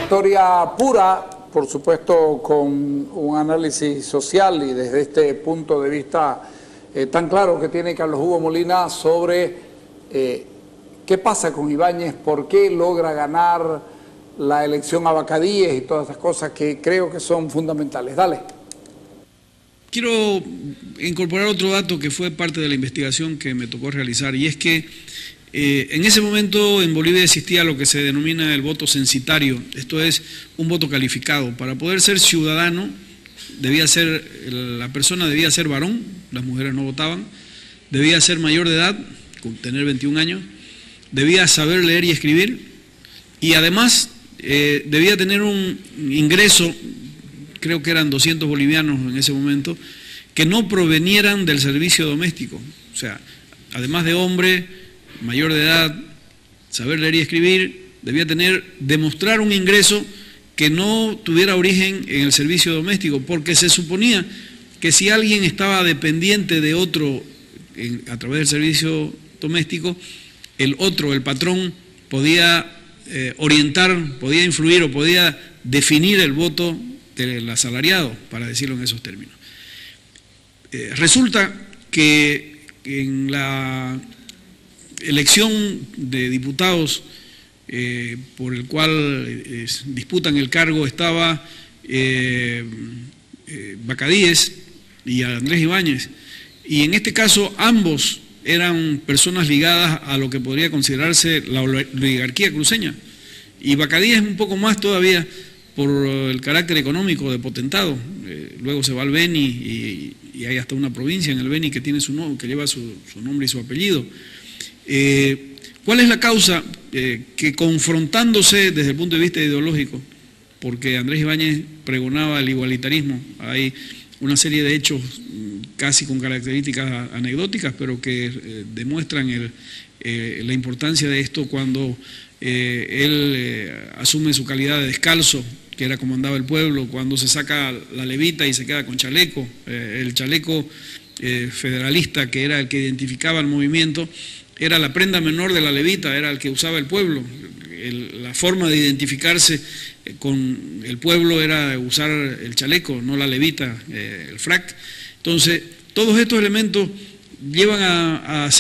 Historia pura, por supuesto, con un análisis social y desde este punto de vista tan claro que tiene Carlos Hugo Molina sobre qué pasa con Ibáñez, por qué logra ganar la elección a Bacadíes y todas esas cosas que creo que son fundamentales. Dale. Quiero incorporar otro dato que fue parte de la investigación que me tocó realizar, y es que en ese momento en Bolivia existía lo que se denomina el voto censitario, esto es un voto calificado. Para poder ser ciudadano, la persona debía ser varón, las mujeres no votaban, debía ser mayor de edad, tener 21 años, debía saber leer y escribir, y además debía tener un ingreso, creo que eran 200 bolivianos en ese momento, que no provenieran del servicio doméstico. O sea, además de hombre, mayor de edad, saber leer y escribir, debía demostrar un ingreso que no tuviera origen en el servicio doméstico, porque se suponía que si alguien estaba dependiente de otro a través del servicio doméstico, el patrón, podía orientar, podía influir o podía definir el voto del asalariado, para decirlo en esos términos. Resulta que en la elección de diputados por el cual disputan el cargo estaba Bacadíes y Andrés Ibáñez, y en este caso ambos eran personas ligadas a lo que podría considerarse la oligarquía cruceña, y Bacadíes un poco más todavía por el carácter económico de potentado. Luego se va al Beni y hay hasta una provincia en el Beni que tiene que lleva su nombre y su apellido. ¿Cuál es la causa? Que confrontándose desde el punto de vista ideológico, porque Andrés Ibáñez pregonaba el igualitarismo, hay una serie de hechos casi con características anecdóticas, pero que demuestran la importancia de esto cuando él asume su calidad de descalzo, que era como andaba el pueblo, cuando se saca la levita y se queda con chaleco, el chaleco federalista, que era el que identificaba el movimiento, era la prenda menor de la levita, era el que usaba el pueblo. La forma de identificarse con el pueblo era usar el chaleco, no la levita, el frac. Entonces, todos estos elementos llevan a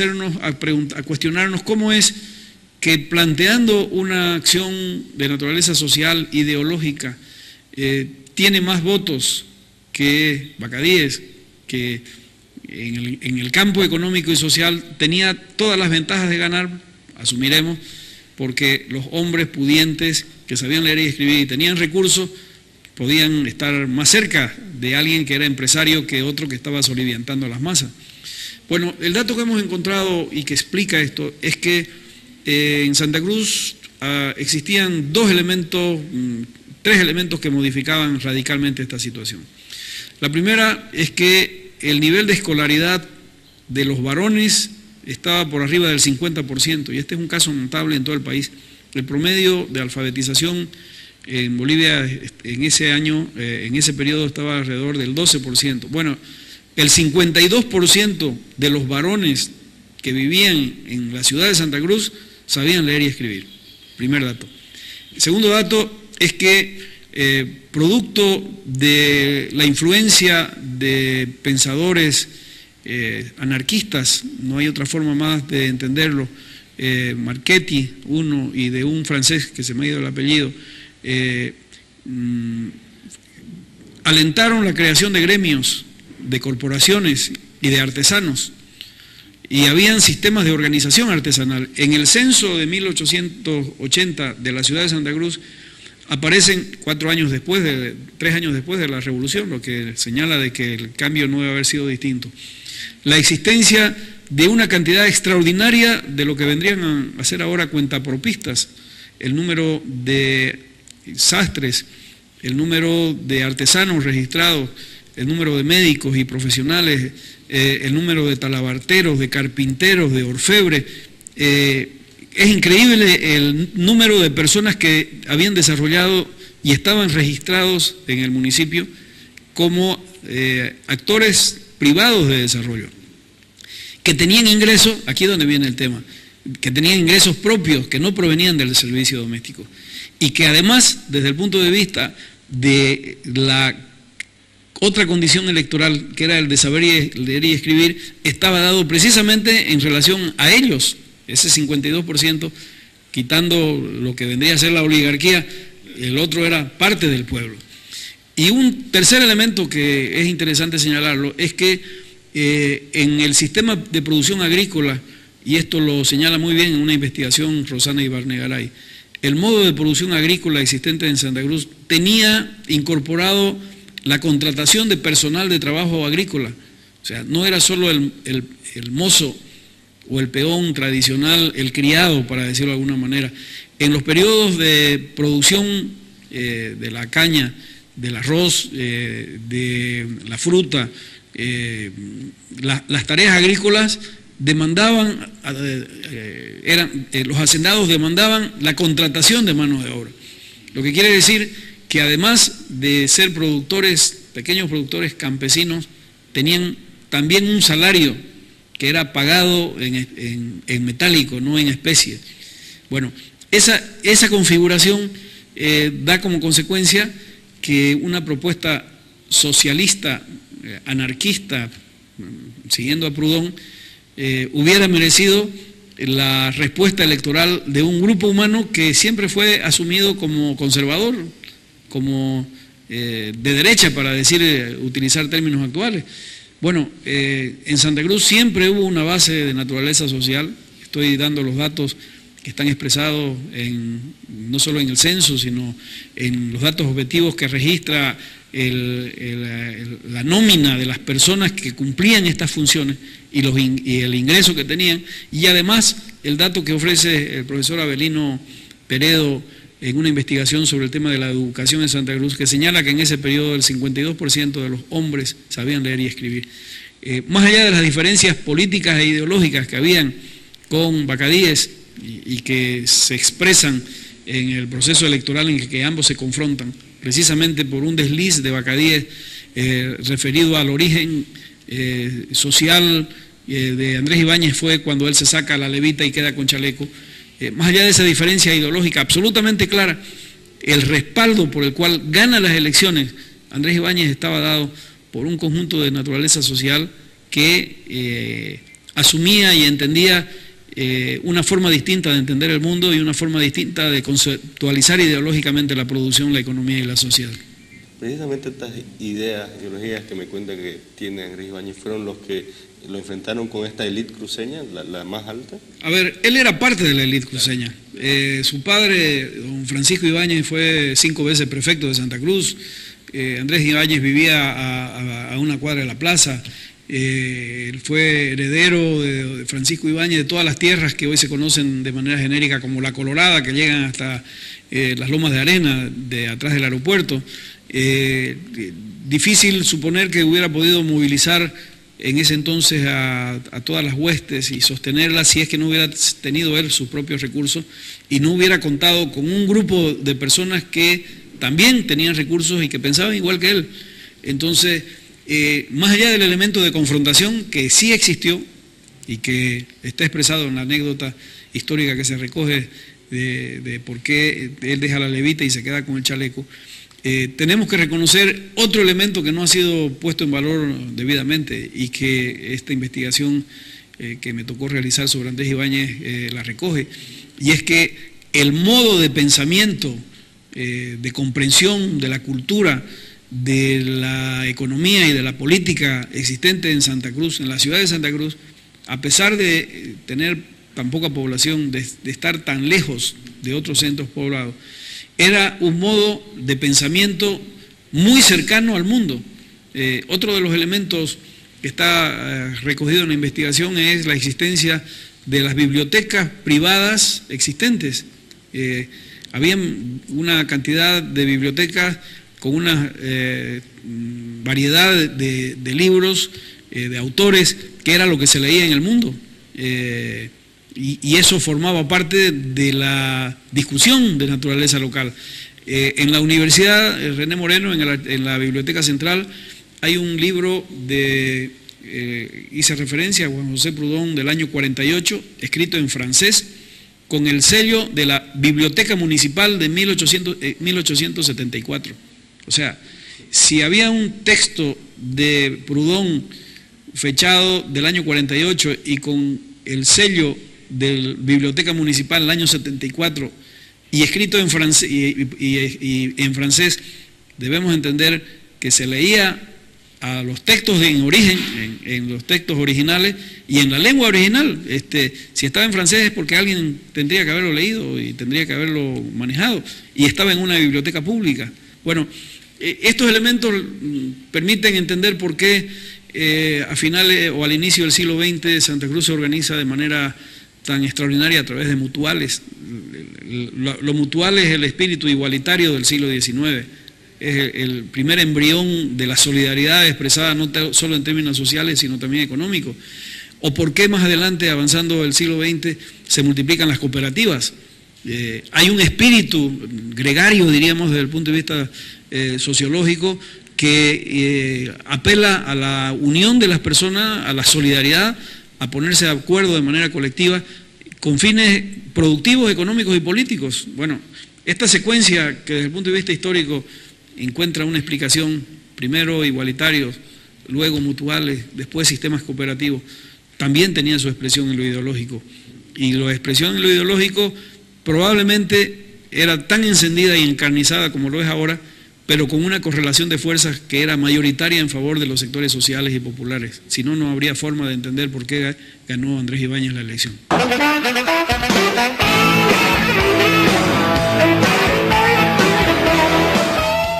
cuestionarnos cómo es que planteando una acción de naturaleza social, ideológica, tiene más votos que Bacadíes, que en el campo económico y social tenía todas las ventajas de ganar, asumiremos, porque los hombres pudientes que sabían leer y escribir y tenían recursos podían estar más cerca de alguien que era empresario que otro que estaba soliviantando a las masas. Bueno, el dato que hemos encontrado y que explica esto es que en Santa Cruz existían tres elementos que modificaban radicalmente esta situación. La primera es que el nivel de escolaridad de los varones estaba por arriba del 50%, y este es un caso notable en todo el país. El promedio de alfabetización en Bolivia en ese año, en ese periodo, estaba alrededor del 12%. Bueno, el 52% de los varones que vivían en la ciudad de Santa Cruz sabían leer y escribir. Primer dato. El segundo dato es que producto de la influencia de pensadores anarquistas, no hay otra forma más de entenderlo, Marchetti, uno, y de un francés que se me ha ido el apellido, alentaron la creación de gremios, de corporaciones y de artesanos, y habían sistemas de organización artesanal. En el censo de 1880 de la ciudad de Santa Cruz aparecen 3 años después de la revolución, lo que señala de que el cambio no debe haber sido distinto. La existencia de una cantidad extraordinaria de lo que vendrían a ser ahora cuentapropistas, el número de sastres, el número de artesanos registrados, el número de médicos y profesionales, el número de talabarteros, de carpinteros, de orfebres. Es increíble el número de personas que habían desarrollado y estaban registrados en el municipio como actores privados de desarrollo, que tenían ingresos, aquí es donde viene el tema, que tenían ingresos propios que no provenían del servicio doméstico y que además, desde el punto de vista de la otra condición electoral, que era el de saber leer y escribir, estaba dado precisamente en relación a ellos, ese 52%, quitando lo que vendría a ser la oligarquía, el otro era parte del pueblo. Y un tercer elemento que es interesante señalarlo es que en el sistema de producción agrícola, y esto lo señala muy bien en una investigación Rosana Ibarnegaray, el modo de producción agrícola existente en Santa Cruz tenía incorporado la contratación de personal de trabajo agrícola. O sea, no era solo el mozo o el peón tradicional, el criado, para decirlo de alguna manera. En los periodos de producción de la caña, del arroz, de la fruta, las tareas agrícolas demandaban, los hacendados demandaban la contratación de mano de obra. Lo que quiere decir que además de ser productores, pequeños productores campesinos, tenían también un salario que era pagado en metálico, no en especie. Bueno, esa configuración da como consecuencia que una propuesta socialista, anarquista, siguiendo a Proudhon, hubiera merecido la respuesta electoral de un grupo humano que siempre fue asumido como conservador, como de derecha, para utilizar términos actuales. Bueno, en Santa Cruz siempre hubo una base de naturaleza social. Estoy dando los datos que están expresados no solo en el censo, sino en los datos objetivos que registra la nómina de las personas que cumplían estas funciones y el ingreso que tenían, y además el dato que ofrece el profesor Abelino Peredo en una investigación sobre el tema de la educación en Santa Cruz, que señala que en ese periodo el 52% de los hombres sabían leer y escribir. Más allá de las diferencias políticas e ideológicas que habían con Bacadíes y que se expresan en el proceso electoral en que ambos se confrontan, precisamente por un desliz de Bacadíes referido al origen social de Andrés Ibáñez, fue cuando él se saca la levita y queda con chaleco. Más allá de esa diferencia ideológica absolutamente clara, el respaldo por el cual gana las elecciones Andrés Ibáñez estaba dado por un conjunto de naturaleza social que asumía y entendía una forma distinta de entender el mundo y una forma distinta de conceptualizar ideológicamente la producción, la economía y la sociedad. Precisamente estas ideologías que me cuenta que tiene Andrés Ibáñez fueron los que lo enfrentaron con esta élite cruceña, la más alta. A ver, él era parte de la élite cruceña. Su padre, don Francisco Ibáñez, fue 5 veces prefecto de Santa Cruz. Andrés Ibáñez vivía a una cuadra de la plaza. Él fue heredero de Francisco Ibáñez de todas las tierras que hoy se conocen de manera genérica como La Colorada, que llegan hasta las Lomas de Arena, de atrás del aeropuerto. Difícil suponer que hubiera podido movilizar en ese entonces a todas las huestes y sostenerlas si es que no hubiera tenido él sus propios recursos y no hubiera contado con un grupo de personas que también tenían recursos y que pensaban igual que él. Entonces, más allá del elemento de confrontación que sí existió y que está expresado en la anécdota histórica que se recoge de por qué él deja la levita y se queda con el chaleco, tenemos que reconocer otro elemento que no ha sido puesto en valor debidamente y que esta investigación que me tocó realizar sobre Andrés Ibáñez la recoge, y es que el modo de pensamiento, de comprensión de la cultura, de la economía y de la política existente en Santa Cruz, en la ciudad de Santa Cruz, a pesar de tener tan poca población, de estar tan lejos de otros centros poblados, era un modo de pensamiento muy cercano al mundo. Otro de los elementos que está recogido en la investigación es la existencia de las bibliotecas privadas existentes. Había una cantidad de bibliotecas con una variedad de libros, de autores, que era lo que se leía en el mundo. Y eso formaba parte de la discusión de naturaleza local. En la Universidad René Moreno, en la Biblioteca Central, hay un libro de hice referencia a Juan José Proudhon del año 48, escrito en francés, con el sello de la Biblioteca Municipal de 1874. O sea, si había un texto de Proudhon fechado del año 48 y con el sello de la Biblioteca Municipal del año 74 y escrito en francés, y en francés, debemos entender que se leía a los textos en origen, en los textos originales y en la lengua original. Si estaba en francés es porque alguien tendría que haberlo leído y tendría que haberlo manejado, y estaba en una biblioteca pública. Bueno, estos elementos permiten entender por qué a finales o al inicio del siglo XX Santa Cruz se organiza de manera tan extraordinaria a través de mutuales. Lo mutual es el espíritu igualitario del siglo XIX. Es el primer embrión de la solidaridad expresada no solo en términos sociales, sino también económicos. ¿O por qué más adelante, avanzando el siglo XX, se multiplican las cooperativas? Hay un espíritu gregario, diríamos, desde el punto de vista sociológico, que apela a la unión de las personas, a la solidaridad, a ponerse de acuerdo de manera colectiva, con fines productivos, económicos y políticos. Bueno, esta secuencia que desde el punto de vista histórico encuentra una explicación, primero igualitarios, luego mutuales, después sistemas cooperativos, también tenía su expresión en lo ideológico. Y la expresión en lo ideológico probablemente era tan encendida y encarnizada como lo es ahora, pero con una correlación de fuerzas que era mayoritaria en favor de los sectores sociales y populares. Si no, no habría forma de entender por qué ganó Andrés Ibáñez la elección.